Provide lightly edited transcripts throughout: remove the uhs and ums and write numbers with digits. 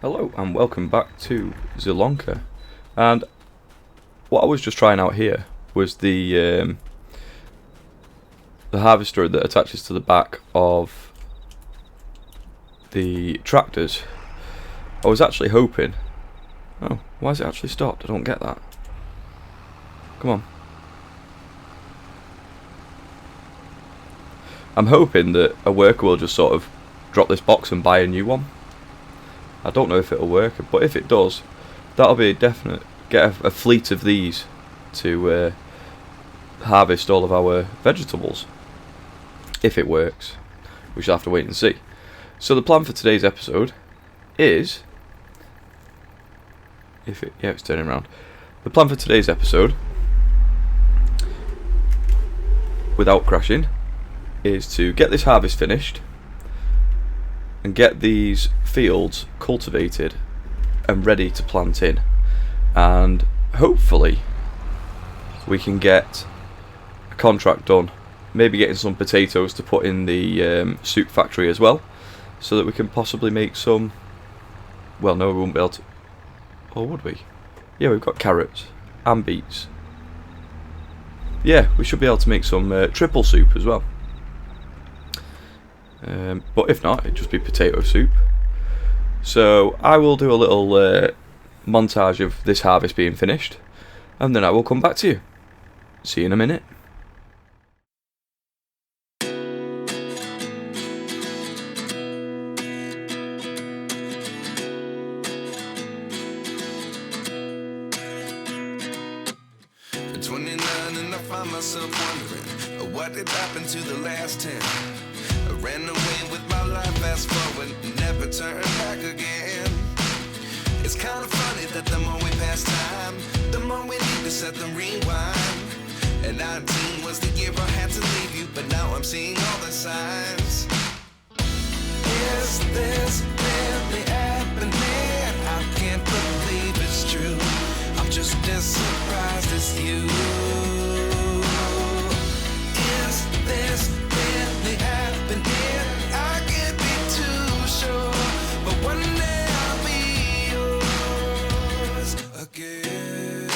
Hello and welcome back to Zielonka. And what I was just trying out here was the harvester that attaches to the back of the tractors. I was actually hoping... Oh, why has it actually stopped? I don't get that. Come on. I'm hoping that a worker will just sort of drop this box and buy a new one. I don't know if it'll work, but if it does, that'll be a definite. Get a fleet of these to harvest all of our vegetables. If it works, we shall have to wait and see. So the plan for today's episode is, it's turning around. The plan for today's episode, without crashing, is to get this harvest finished and get these fields cultivated and ready to plant in, and hopefully we can get a contract done, maybe getting some potatoes to put in the soup factory as well, so that we can possibly make some. Well, no, we won't be able to, or would we? Yeah, we've got carrots and beets. Yeah, we should be able to make some triple soup as well. But if not, it'd just be potato soup. So I will do a little montage of this harvest being finished, and then I will come back to you. See you in a minute. At 29 and I find myself wondering what did happen to the last 10. I ran away with my life, fast forward, never turn back again. It's kind of funny that the more we pass time, the more we need to set them rewind. And 19 was the year I had to leave you, but now I'm seeing all the signs. Is this really happening? I can't believe it's true. I'm just as surprised as you. Is this really happening? I can't be too sure, but one day I'll be yours again.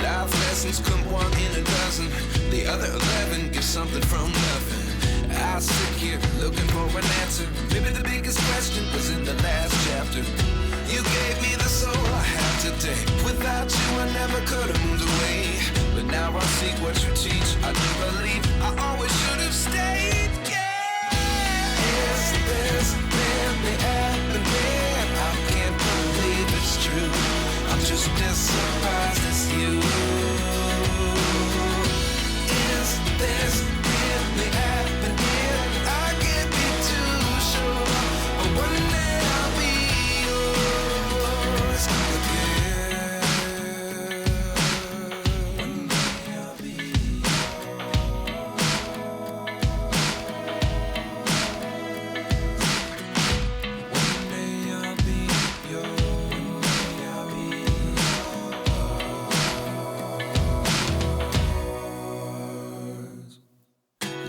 Life lessons come one in a dozen. The other 11 give something from nothing. I sit here looking for an answer. Maybe the biggest question was in the last chapter. You gave me the soul I have today. Without you I never could have moved away. But now I see what you teach. I do believe I always should have stayed. Yeah. Is this really happening? I can't believe it's true. I'm just as surprised as you. Is this really happening? I can't be too sure, but one day I'll be yours again. One day I'll be One day I'll be yours. I'll be yours.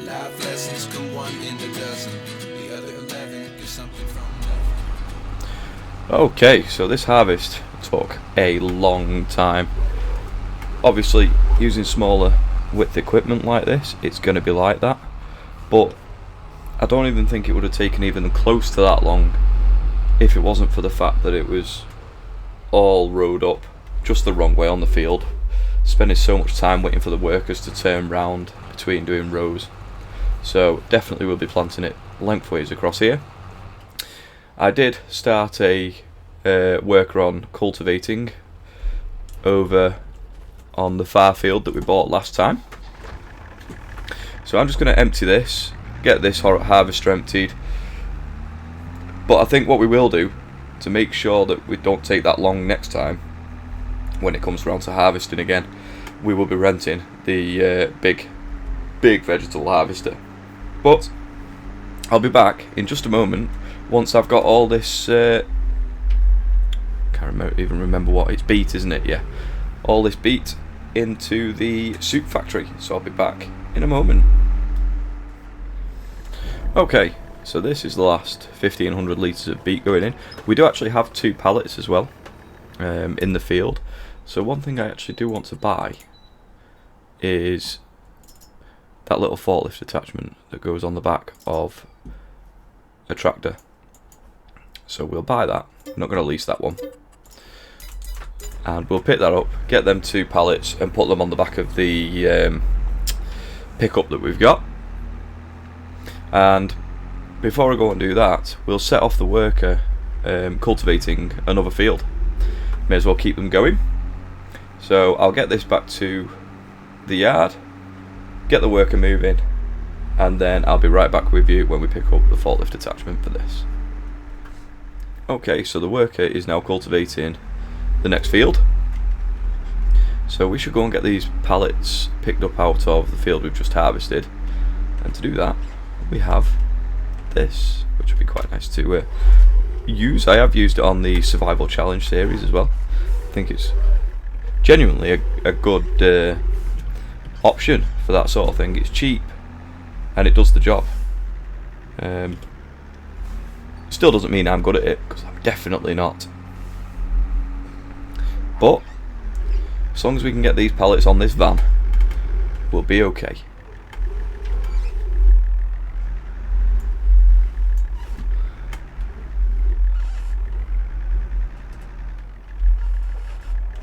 Life lessons come one in a dozen. The other 11 give something from nothing. Okay, so this harvest took a long time. Obviously, using smaller width equipment like this, it's going to be like that. But I don't even think it would have taken even close to that long if it wasn't for the fact that it was all rowed up just the wrong way on the field, spending so much time waiting for the workers to turn round between doing rows. So definitely we'll be planting it lengthways across here. I did start a worker on cultivating over on the far field that we bought last time. So I'm just going to empty this, get this harvester emptied. But I think what we will do, to make sure that we don't take that long next time, when it comes around to harvesting again, we will be renting the big vegetable harvester. But I'll be back in just a moment once I've got all this. Can't even remember what it's beet, isn't it? Yeah, all this beet into the soup factory, so I'll be back in a moment. Okay, so this is the last 1500 litres of beet going in. We do actually have 2 pallets as well in the field. So one thing I actually do want to buy is that little forklift attachment that goes on the back of a tractor. So we'll buy that. I'm not going to lease that one. And we'll pick that up, get them 2 pallets and put them on the back of the pickup that we've got. And before I go and do that, we'll set off the worker cultivating another field. May as well keep them going. So I'll get this back to the yard, get the worker moving, and then I'll be right back with you when we pick up the forklift attachment for this. Okay, so the worker is now cultivating the next field. So we should go and get these pallets picked up out of the field we've just harvested. And to do that, we have this, which would be quite nice to use. I have used it on the Survival Challenge series as well. I think it's genuinely a good option for that sort of thing. It's cheap and it does the job. Still doesn't mean I'm good at it, because I'm definitely not. But as long as we can get these pallets on this van, we'll be okay.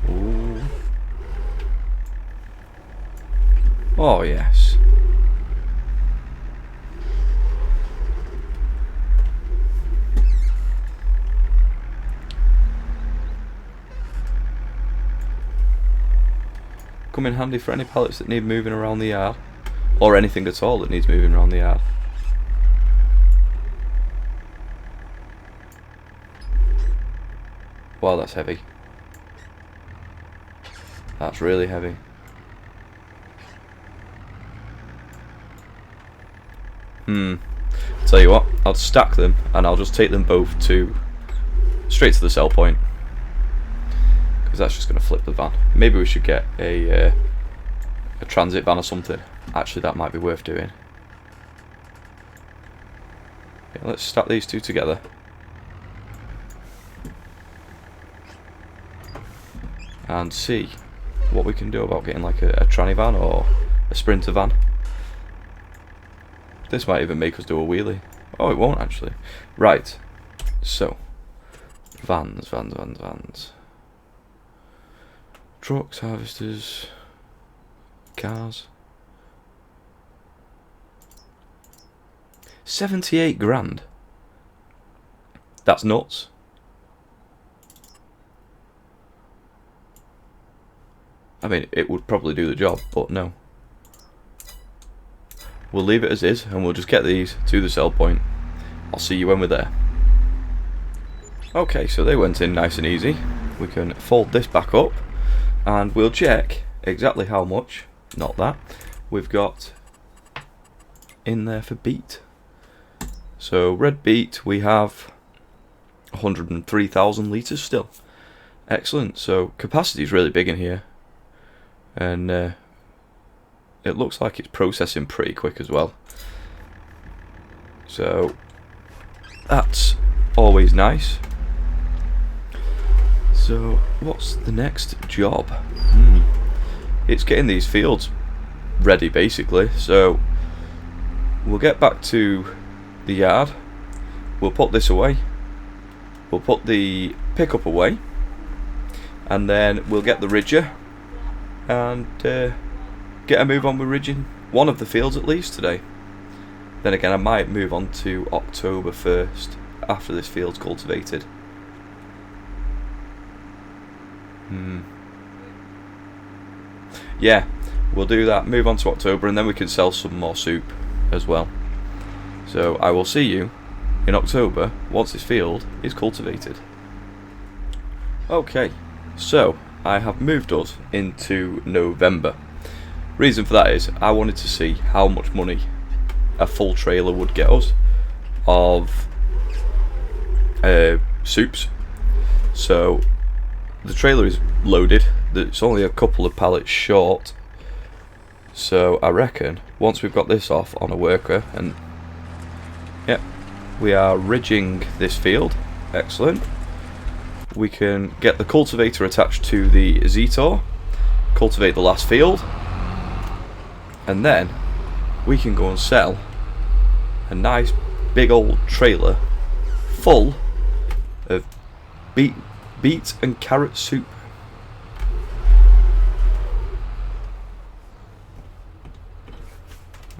Ooh. Oh yes. Come in handy for any pallets that need moving around the yard, or anything at all that needs moving around the yard. Wow, that's heavy. That's really heavy. Tell you what, I'll stack them and I'll just take them both straight to the sell point, because that's just going to flip the van. Maybe we should get a transit van or something. Actually, that might be worth doing. Yeah, let's stack these 2 together. And see what we can do about getting like a tranny van or a sprinter van. This might even make us do a wheelie. Oh, it won't actually. Right, so vans. Trucks, harvesters, cars. 78 grand. That's nuts. I mean, it would probably do the job, but no. We'll leave it as is, and we'll just get these to the sell point. I'll see you when we're there. Okay, so they went in nice and easy. We can fold this back up, and we'll check exactly how much, not that, we've got in there for beet. So red beet, we have 103,000 litres still. Excellent. So capacity is really big in here, and it looks like it's processing pretty quick as well. So that's always nice. So what's the next job? It's getting these fields ready basically. So we'll get back to the yard, we'll put this away, we'll put the pickup away, and then we'll get the ridger and get a move on with ridging one of the fields at least today. Then again, I might move on to October 1st after this field's cultivated. Yeah, we'll do that, move on to October, and then we can sell some more soup as well. So I will see you in October once this field is cultivated. Okay, so I have moved us into November. Reason for that is I wanted to see how much money a full trailer would get us of soups. So the trailer is loaded. It's only a couple of pallets short. So I reckon once we've got this off on a worker, and yep, we are ridging this field. Excellent. We can get the cultivator attached to the Zetor, cultivate the last field, and then we can go and sell a nice big old trailer full of beet and carrot soup.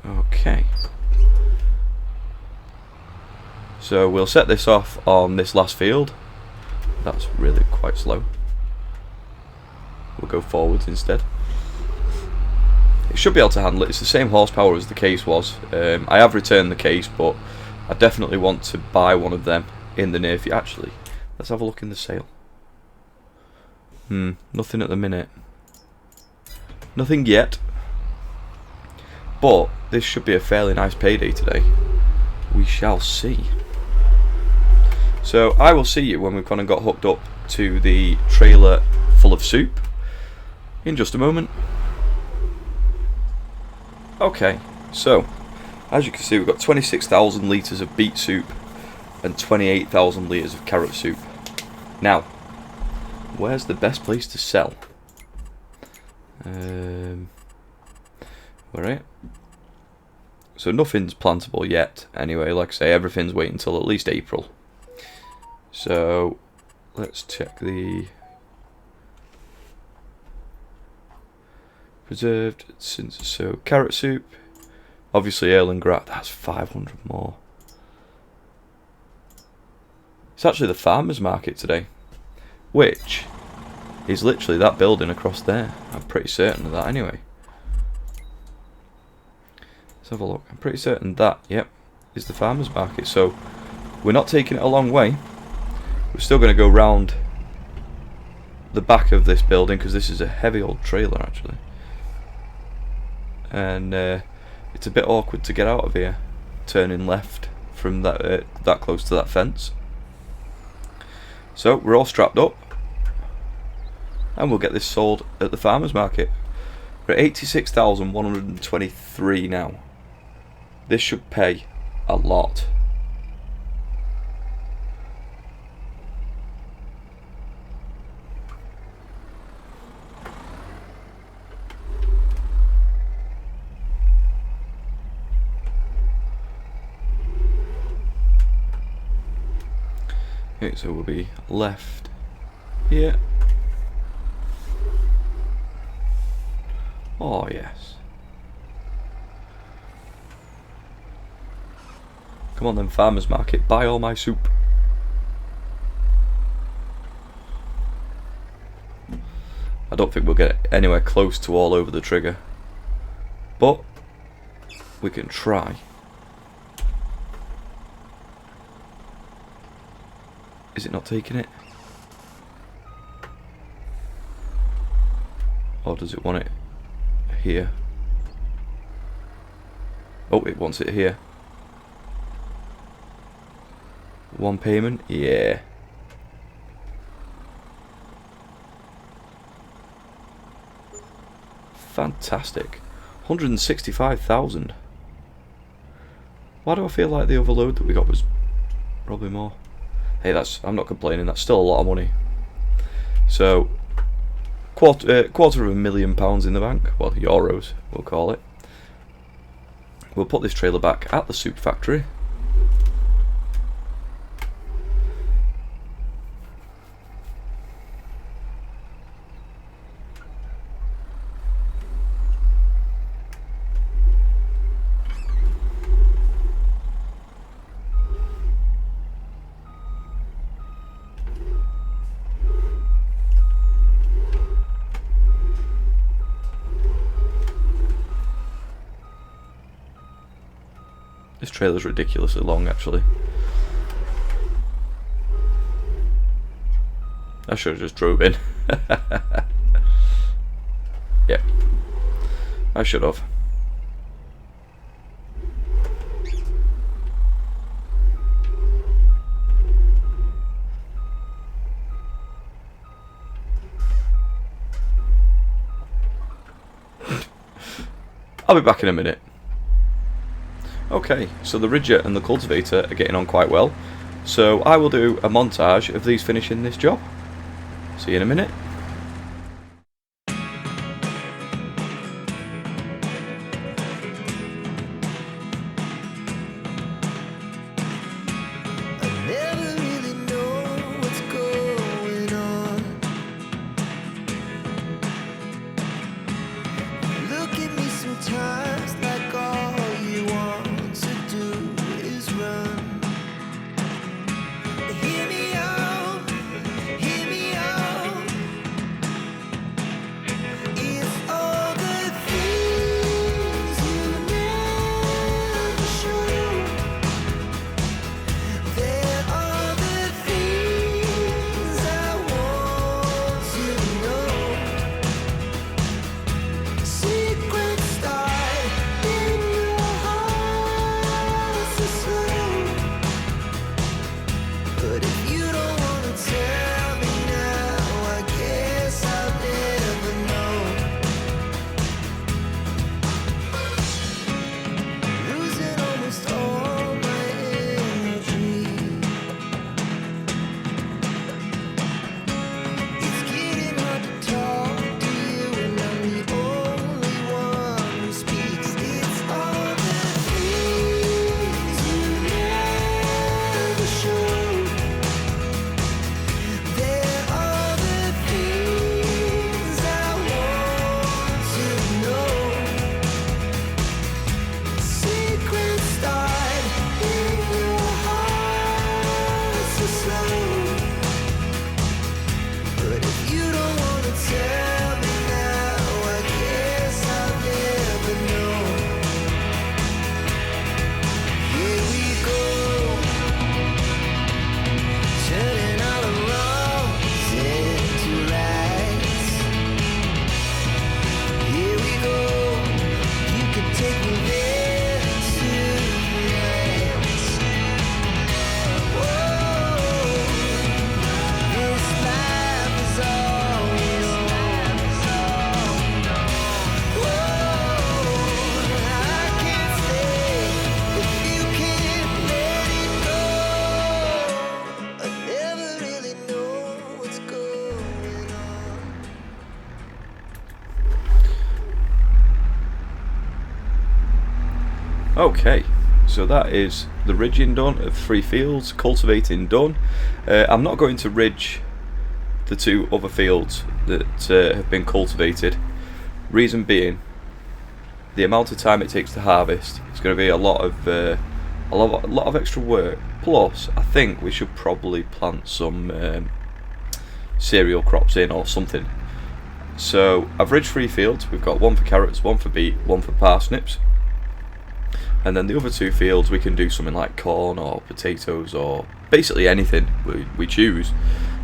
Okay. So we'll set this off on this last field. That's really quite slow. We'll go forwards instead. It should be able to handle it. It's the same horsepower as the case was. I have returned the case, but I definitely want to buy one of them in the near future. Actually, let's have a look in the sale. Nothing at the minute. Nothing yet. But this should be a fairly nice payday today. We shall see. So I will see you when we've kind of got hooked up to the trailer full of soup in just a moment. Okay, so as you can see, we've got 26,000 litres of beet soup and 28,000 litres of carrot soup. Now, where's the best place to sell? Alright. So nothing's plantable yet. Anyway, like I say, everything's waiting until at least April. So let's check the preserved. So carrot soup, obviously ale and grat. That's 500 more. It's actually the farmers market today, which is literally that building across there. I'm pretty certain of that anyway. Let's have a look. I'm pretty certain that, yep, is the farmers market. So we're not taking it a long way. We're still going to go round the back of this building because this is a heavy old trailer actually. And it's a bit awkward to get out of here, turning left from that close to that fence. So we're all strapped up, and we'll get this sold at the farmers market. We're at 86,123 now. This should pay a lot. Okay, so we'll be left here. Oh yes. Come on then, farmers market, buy all my soup. I don't think we'll get anywhere close to all over the trigger, but we can try. Is it not taking it? Or does it want it here? Oh, it wants it here. One payment? Yeah. Fantastic. 165,000. Why do I feel like the overload that we got was probably more? Hey, I'm not complaining, that's still a lot of money. So, £250,000 in the bank, well, euros, we'll call it. We'll put this trailer back at the soup factory. This trailer's ridiculously long, actually. I should have just drove in. Yeah, I should have. I'll be back in a minute. Okay, so the ridger and the cultivator are getting on quite well, so I will do a montage of these finishing this job. See you in a minute. Okay, so that is the ridging done of 3 fields, cultivating done. I'm not going to ridge the 2 other fields that have been cultivated. Reason being, the amount of time it takes to harvest is going to be a lot of extra work. Plus, I think we should probably plant some cereal crops in or something. So I've ridged 3 fields. We've got 1 for carrots, 1 for beet, 1 for parsnips. And then the other 2 fields we can do something like corn or potatoes or basically anything we choose.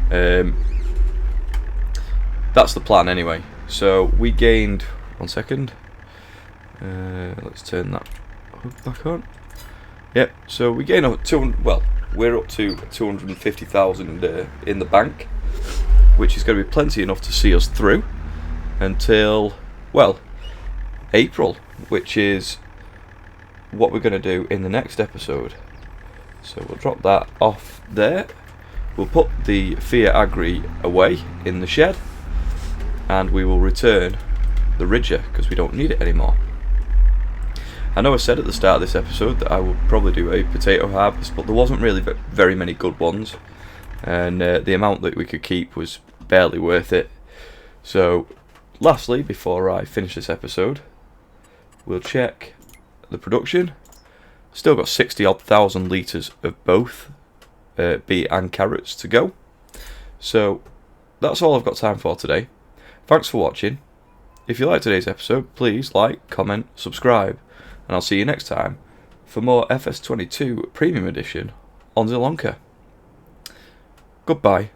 That's the plan anyway. So we gained, 1 second, let's turn that back on. Yep, so we gained up we're up to 250,000 in the bank, which is going to be plenty enough to see us through until, well, April, which is what we're going to do in the next episode. So we'll drop that off there. We'll put the Fiat Agri away in the shed, and we will return the ridger because we don't need it anymore. I know I said at the start of this episode that I would probably do a potato harvest, but there wasn't really very many good ones, and the amount that we could keep was barely worth it. So lastly, before I finish this episode, we'll check the production. Still got 60,000 litres of both beet and carrots to go. So that's all I've got time for today. Thanks for watching. If you liked today's episode, please like, comment, subscribe, and I'll see you next time for more FS22 Premium Edition on Zielonka. Goodbye.